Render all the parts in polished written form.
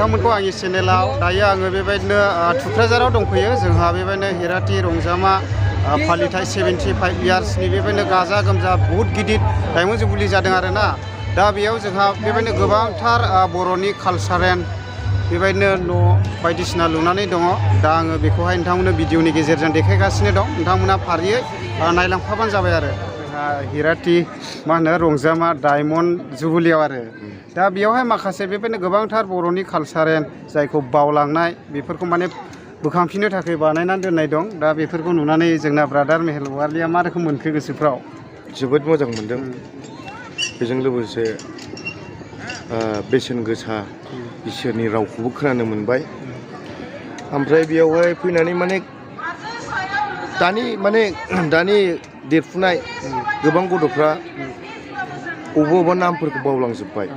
नोंथांमोनखौ आंनि चेनेलाव दायो आङो बेबायदिनो थुक्राझाराव दंफैयो जोंहा बेबायदिनो हिराथि रंजामा फालिथाय 75 इयार्सनि बेबायदिनो गाजा गोमजा बहुत गिदिर डायमन्ड जुबिली जादों आरोना दा बेयाव जोंहा बेबायदिनो गोबांथार बर'नि कालचारेल बेबायदिनो न' बायदिसिना लुनानै दङ दा आङो बेखौहाय नोंथांमोननो भिडिअनि गेजेरजों देखायगासिनो दं नोंथांमोना फारियै नायलांफाबानो जाबाय आरो हिराथि मा होनो रंजामा डायमन्ड जुबिलीयाव आरो दा बेयावहाय माखासे बेबायदिनो गोबांथार बर'नि कालचारेल जायखौ बावलांनाय बेफोरखौ माने बोखांफिननो थाखाय बानायनानै दोननाय दं दा बेफोरखौ नुनानै जोंना ब्रादार मेहेल वारलिया मा रोखोम मोनखो गोसोफ्राव जोबोद मोजां मोनदों बेजों लोगोसे बेसेन गोसा इसोरनि रावखौबो खोनानो मोनबाय ओमफ्राय बेयावहाय फैनानै माने दानि देरफुनाय गोबां गथ'फ्रा बबेबा नामफोरखौ बावलांजोब्बाय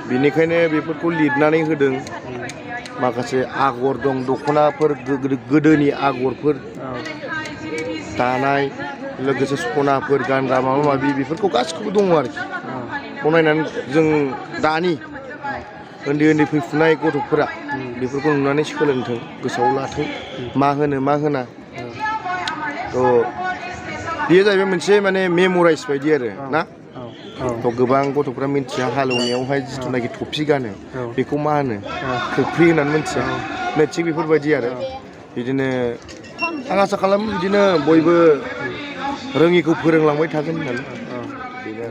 बेनिखायनो बेफोरखौ लिरनानै होदों माखासे आगर दं दख'नाफोर गोदोनि आगरफोर दानाय लोगोसे सनाफोर गानग्रा माबा माबि बेफोरखौ गासिखौबो दङ आरोखि बनायनानै जों दानि उन्दै उन्दै फैफुनाय गथ'फोरा बेफोरखौ नुनानै सोलोंथों गोसोआव लाथों मा होनो मा होना बेयो जाहैबाय मोनसे माने मेमराइज बायदि आरो ना गोबां गथ'फ्रा मिन्थिया हालेवनायावहाय जिथुनाखि थफि गानो बेखौ मा होनो खोफ्रि होननानै मिन्थिया नै थिग बेफोरबायदि आरो बिदिनो आं आसा खालामो बिदिनो बयबो रोङिखौ फोरोंलांबाय थागोन होननानै बेनो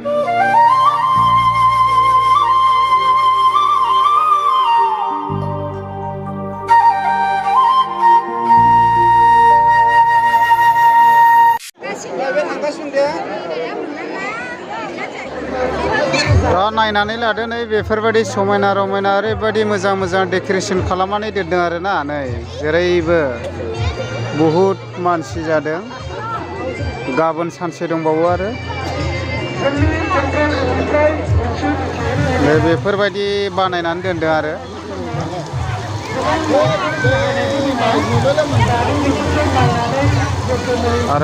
नायनानै लादो नै बेफोरबायदि समायना रमायना ओरैबायदि मोजां मोजां डेक'रेसन खालामनानै दोनदों आरोना नै जेरैबो बहुद मानसि जादों गाबोन सानसे दंबावो आरो बेफोरबायदि बानायनानै दोनदों आरो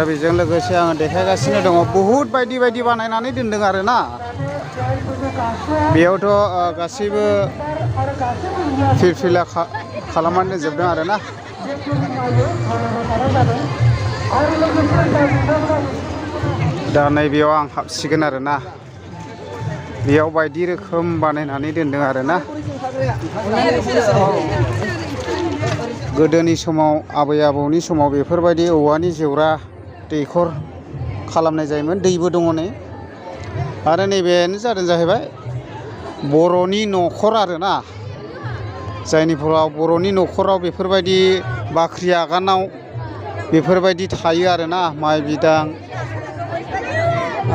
बेजों लोगोसे आङो देखायगासिनो दङ बहुद बायदि बायदि बानायनानै दोनदों आरोना बेयावथ' गासैबो फिरफिला खालामनानै दोनजोबदों आरोना दा नैबेयाव आं हाबसिगोन आरोना बेयाव बायदि रोखोम बानायनानै दोनदों आरोना गोदोनि समाव आबै आबौनि समाव बेफोरबायदि औवानि जेवरा दैखर खालामनाय जायोमोन दैबो दङ नै आरो नैबेनो जादों जाहैबाय बर'नि न'खर आरोना जायनि फलाव बर'नि न'खराव बेफोरबायदि बाख्रि आगानाव बेफोरबायदि थायो आरोना माइ बिदां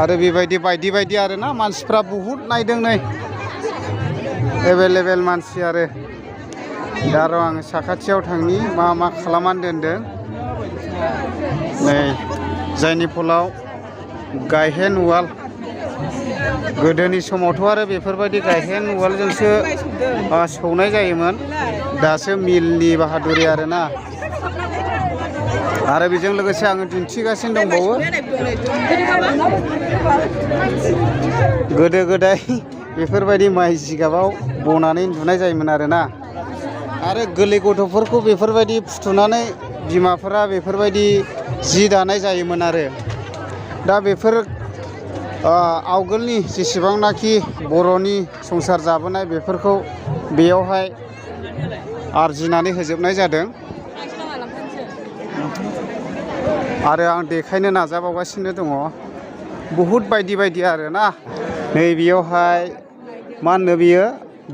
आरो बेबायदि बायदि बायदि आरोना मानसिफ्रा बहुद नायदों नै एभेलेबेल मानसि आरो दा र' आङो साखाथियाव थांनि मा खालामनानै दोनदों नै जायनि फलाव गायहेन उवाल गोदोनि समावथ' आरो बेफोरबायदि गायहेन उवालजोंसो सौनाय जायोमोन दासो मिलनि बाहादुरि आरोना आरो बेजों लोगोसे आङो दिन्थिगासिनो दंबावो गोदो गोदाय बेफोरबायदि माइ जिगाबाव बनानै उन्दुनाय जायोमोन आरोना आरो गोरलै गथ'फोरखौ बेफोरबायदि फुथुनानै बिमाफोरा बेफोरबायदि जि दानाय जायोमोन आरो दा बेफोर आवगोलनि जेसेबांनाखि बर'नि संसार जाबोनाय बेफोरखौ बेयावहाय आरजिनानै होजोबनाय जादों आरो आं देखायनो नाजाबावगासिनो दङ बहुद बायदि बायदि आरोना नै बेयावहाय मा होनो बियो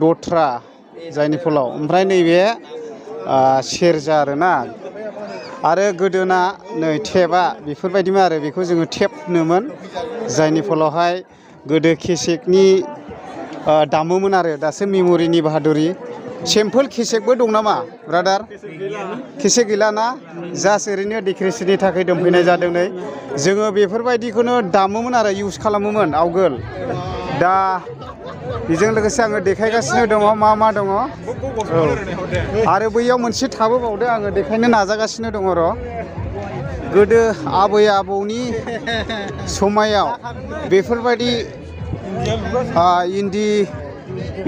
दथ्रा जायनि फलाव ओमफ्राय नैबे सेरजा आरोना आरो गोदोना नै टेपआ बेफोरबायदिमोन आरो बेखौ जोङो टेप होनोमोन जायनि फलावहाय गोदो केसेटनि दामोमोन आरो दासो मेम'रिनि बाहादुरि सिम्पोल केसेटबो दं नामा ब्रादार केसेट गैला ना जास्ट ओरैनो डेक'रेसननि थाखाय दोनफैनाय जादों नै जोङो बेफोरबायदिखौनो दामोमोन आरो इउज खालामोमोन आवगोल दा बेजों लोगोसे आङो देखायगासिनो दङ मा दङ आरो बैयाव मोनसे थाबोबावदो आङो देखायनो नाजागासिनो दङ र' गोदो आबै आबौनि समायाव बेफोरबायदि इन्दि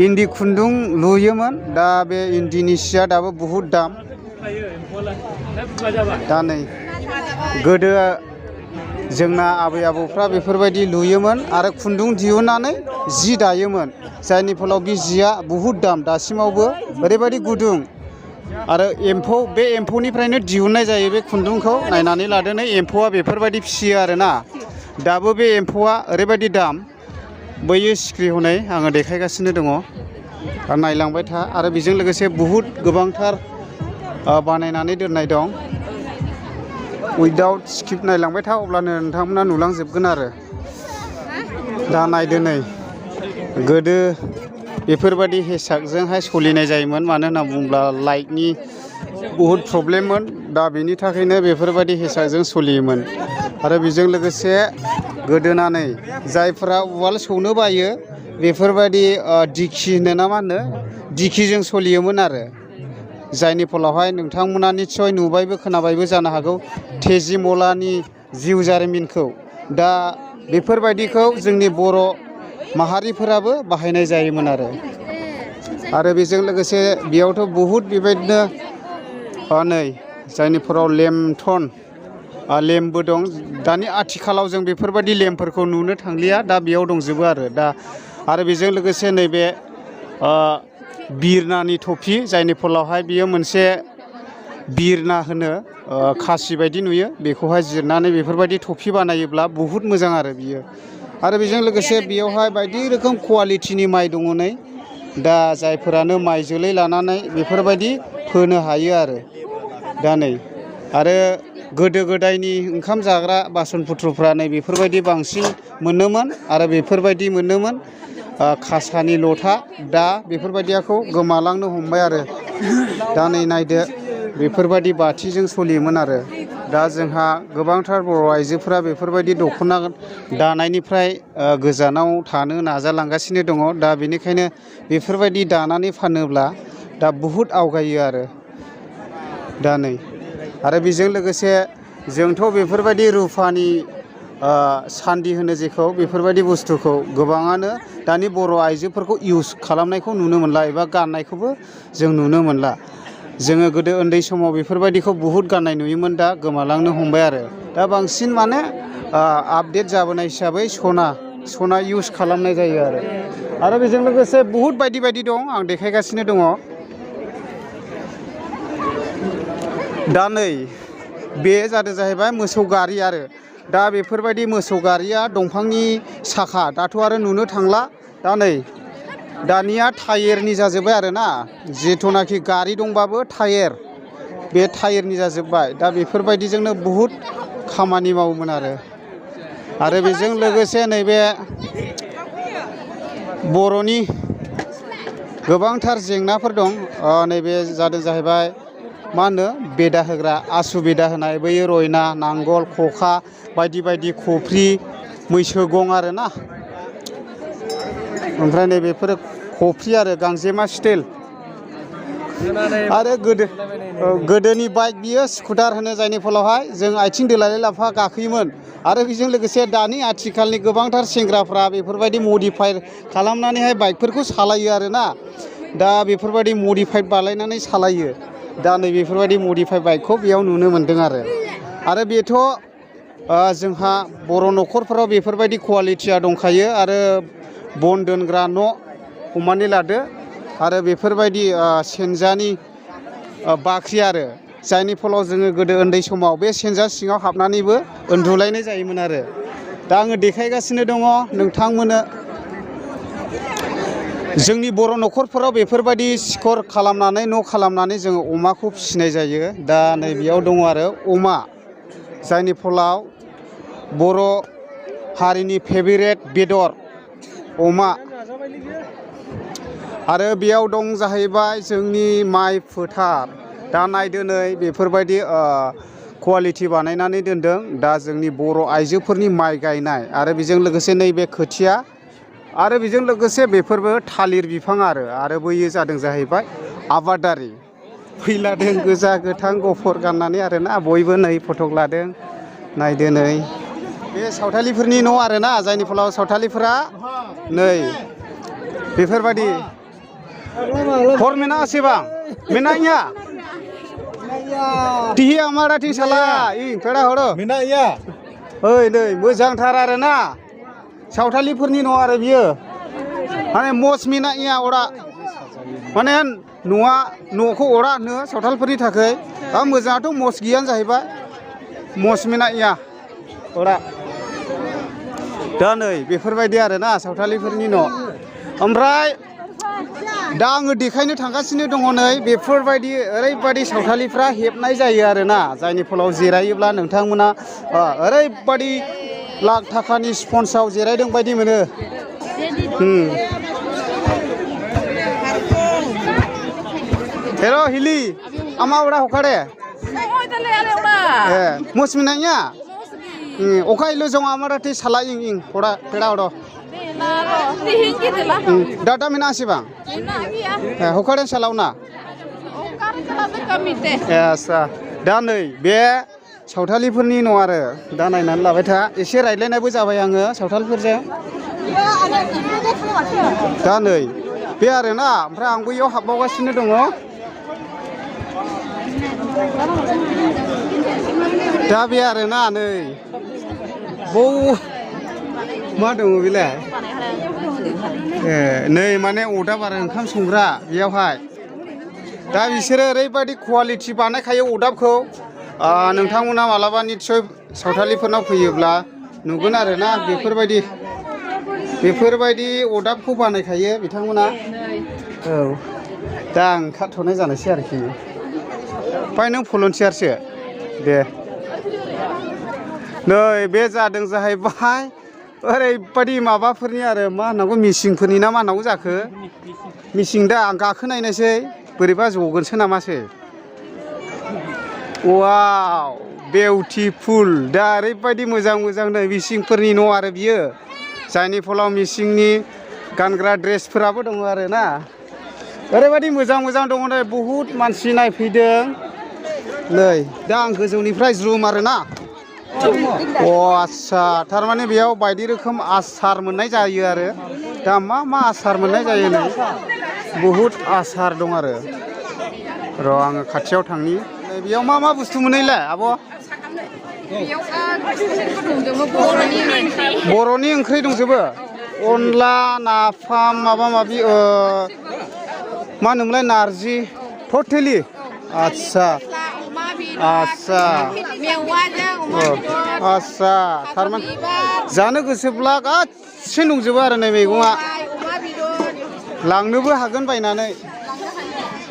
इन्दि खुन्दुं लुयोमोन दा बे इन्दिनि सिया दाबो बहुद दाम दा नै गोदो जोंना आबै आबौफ्रा बेफोरबायदि लुयोमोन आरो खुन्दुं दिहुननानै जि दायोमोन जायनि फलाव बे जिया बहुद दाम दासिमावबो ओरैबायदि गुदुं आरो एम्फौ बे एम्फौनिफ्रायनो दिहुननाय जायो बे खुन्दुंखौ नायनानै लादो नै एम्फौआ बेफोरबायदि फिसियो आरोना दाबो बे एम्फौआ ओरैबायदि दाम बैयो सिख्रि हनै आङो देखायगासिनो दङ आरो नायलांबाय था आरो बेजों लोगोसे बहुद गोबांथार बानायनानै दोननाय दं उइदाउट स्क्रिप्ट नायलांबाय था अब्लानो नोंथांमोना नुलांजोबगोन आरो दा नायदो नै गोदो बेफोरबायदि हेसाकजोंहाय सोलिनाय जायोमोन मानो होनना बुङोब्ला लाइटनि बहुद प्रब्लेममोन दा बेनि थाखायनो बेफोरबायदि हेसाकजों सोलियोमोन आरो बेजों लोगोसे गोदोनानै जायफोरा उवाल सौनो बायो बेफोरबायदि दिखि होनो ना मा होनो दिखिजों सोलियोमोन आरो जायनि फलावहाय नोंथांमोना निस्सय नुबायबो खोनाबायबो जानो हागौ तेजिमलानि जिउ जारिमिनखौ दा बेफोरबायदिखौ जोंनि बर' माहारिफोराबो बाहायनाय जायोमोन आरो बेजों लोगोसे बेयावथ' बहुद बेबायदिनो नै जायनिफोराव लेमथन लेम्पबो दं दानि आथिखालाव जों बेफोरबायदि लेम्पफोरखौ नुनो थांलिया दा बेयाव दंजोबो आरो बेजों लोगोसे नैबे बिरनानि टफि जायनि फलावहाय बियो मोनसे बिरना होनो खासि बायदि नुयो बेखौहाय जिरनानै बेफोरबायदि टफि बानायोब्ला बहुद मोजां आरो बियो आरो बेजों लोगोसे बेयावहाय बायदि रोखोम कुवालिटिनि माइ दङ नै दा जायफोरानो माइ जोलै लानानै बेफोरबायदि फोनो हायो आरो दा नै आरो गोदो गोदायनि ओंखाम जाग्रा बासन पुत्रफ्रा नै बेफोरबायदि बांसिन मोनोमोन आरो बेफोरबायदि मोनोमोन खासानि लथा दा बेफोरबायदिखौ गोमालांनो हमबाय आरो दा नै नायदो बेफोरबायदि बाथिजों सोलियोमोन आरो दा जोंहा गोबांथार बर' आइजोफोरा बेफोरबायदि दख'ना दानायनिफ्राय गोजानाव थानो नाजालांगासिनो दङ दा बेनिखायनो बेफोरबायदि दानानै फानोब्ला दा बहुद आवगायो आरो दा नै आरो बेजों लोगोसे जोंथ' बेफोरबायदि रुफानि सान्दि होनो जेखौ बेफोरबायदि बुस्थुखौ गोबाङानो दानि बर' आइजोफोरखौ इउज खालामनायखौ नुनो मोनला एबा गाननायखौबो जों नुनो मोनला जोङो गोदो उन्दै समाव बेफोरबायदिखौ बहुद गाननाय नुयोमोन दा गोमालांनो हमबाय आरो दा बांसिन माने आपडेट जाबोनाय हिसाबै सना इउज खालामनाय जायो आरो बेजों लोगोसे बहुद बायदि बायदि दं आं देखायगासिनो दङ दा नै बे जाहैबाय मोसौ गारि आरो दा बेफोरबायदि मोसौ गारिया दंफांनि साखा दाथ' आरो नुनो थांला दा नै दानिया टायेरनि जाजोब्बाय आरोना जिथुनाखि गारि दंबाबो बे टायेरनि जाजोब्बाय दा बेफोरबायदिजोंनो बहुद खामानि मावोमोन आरो बेजों लोगोसे नैबे बर'नि गोबांथार जेंनाफोर दं नैबे जाहैबाय मा होनो बेदा होग्रा आसु बेदा होनाय बै रयना नांगल खखा बायदि बायदि खफ्रि मैसो गं आरोना ओमफ्राय नैबेफोरो खफ्रि आरो गांजेमा स्टाइल आरो गोदोनि बाइक बियो स्कुटार होनो जायनि फलावहाय जों आथिं दोलाय लाफा गाखोयोमोन आरो बेजों लोगोसे दानि आथिखालनि गोबांथार सेंग्राफ्रा बेफोरबायदि मडिफाइ खालामनानैहाय बाइकफोरखौ सालायो आरोना दा बेफोरबायदि मडिफाइड बानायनानै सालायो दा नै बेफोरबायदि मडिफाइ बाइकखौ बेयाव नुनो मोन्दों आरो बेथ' जोंहा बर' न'खरफोराव बेफोरबायदि कुवालिटिया दंखायो आरो बन दोनग्रा न' हमनानै लादो आरो बेफोरबायदि सेनजानि बाख्रि आरो जायनि फलाव जोङो गोदो उन्दै समाव बे सेनजा सिङाव हाबनानैबो उन्दुलायनाय जायोमोन आरो दा आङो देखायगासिनो दङ नोंथांमोननो जोंनि बर' न'खरफोराव बेफोरबायदि सिखर खालामनानै न' खालामनानै जोङो अमाखौ फिसिनाय जायो दा नै बेयाव दङ आरो अमा जायनि फलाव बर' हारिनि फेभरेट बेदर अमा आरो बेयाव दं जाहैबाय जोंनि माइ फोथार दा नायदो नै बेफोरबायदि कुवालिटि बानायनानै दोनदों दा जोंनि बर' आइजोफोरनि माइ गायनाय आरो बेजों लोगोसे नैबे खोथिया आरो बेजों लोगोसे बेफोरबो थालिर बिफां आरो बैयो जादों जाहैबाय आबादारि फैलादों गोजा गोथां गफर गाननानै आरोना बयबो नै फटक लादों नायदो नै बे सावथालिफोरनि न' आरोना जायनि फलाव सावथालिफोरा नै बेफोरबायदि हर मिना आसेबां मिनाया तिहि आमारा ति साला इ फेड़ा हरो मिनाया ओइ नै मोजांथार आरोना सावथालिफोरनि न' आरो बियो माने मस मिनाया अरा माने न'खौ अरा होनो सावथालफोरनि थाखाय मोजाङाथ' मस गैयानो जाहैबाय मस मिनाया अरा दा नै बेफोरबायदि आरोना सावथालिफोरनि न' ओमफ्राय दा आङो देखायनो थांगासिनो दङ नै बेफोरबायदि ओरैबायदि सावथालिफ्रा हेबनाय जायो आरोना जायनि फलाव जिरायोब्ला नोंथांमोना ओरैबायदि लाख थाखानि स्पन्साव जिरायदों बायदि मोनो हेरो हिली आमा उड़ा होखारे मसमिनाया ओखाय लो जङ आमाराति साला इं होड़ा पेड़ा हरो डाटा मिना आसिबां होखारे सालावना आसा दा नै बे सावथालिफोरनि न' आरो दा नायनानै लाबाय था एसे रायज्लायनायबो जाबाय आङो सावथालफोरजों दा नै बे आरोना ओमफ्राय आंबो इयाव हाबबावगासिनो दङ दा बे आरोना नै मा दङ बेलाय नै माने अरदाब आरो ओंखाम संग्रा बेयावहाय दा बिसोरो ओरैबायदि कुवालिटि बानायखायो अरदाबखौ नोंथांमोना मालाबा निस्सय सावथालिफोरनाव फैयोब्ला नुगोन आरोना बेफोरबायदि अरदाबखौ बानायखायो बिथांमोना औ दा आं ओंखारथ'नाय जानोसै आरोखि ओमफ्राय नों भलन्टियारसो दे नै बे जादों जाहैबाय ओरैबायदि माबाफोरनि आरो मा होननांगौ मिसिंफोरनि ना मा होननांगौ जाखो मिसिं दा आं गाखोनायनोसै बोरैबा जगोनसो नामासो वाव बिउटिफुल दा ओरैबायदि मोजां नै मिसिंफोरनि न' आरो बियो जायनि फलाव मिसिंनि गानग्रा ड्रेसफोराबो दङ आरोना ओरैबायदि मोजां दङ नै बहुद मानसि नायफैदों नै दा आं गोजौनिफ्राय जुम आरोना आच्छा थारमाने बेयाव बायदि रोखोम आसार मोननाय जायो आरो दा मा आसार मोननाय जायो नै बहुद आसार दं आरो र' आङो खाथियाव थांनि बेयाव मा बुस्थु मोनैलाय आब' बर'नि ओंख्रि दंजोबो अनला नाफाम माबा माबि मा होनोमोनलाय नारजि टटेलि आच्छा थारमाने जानो गोसोब्ला गासै दंजोबो आरो नै मैगङा लांनोबो हागोन बायनानै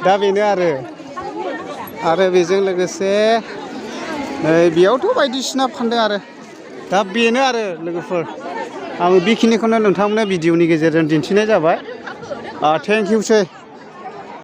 दा बेनो आरो बेजों लोगोसे नै बेयावथ' बायदिसिना फानदों आरो दा बेनो आरो लोगोफोर आं बेखिनिखौनो नोंथांमोननो भिडिअनि गेजेरजों दिन्थिनाय जाबाय थेंक इउ सै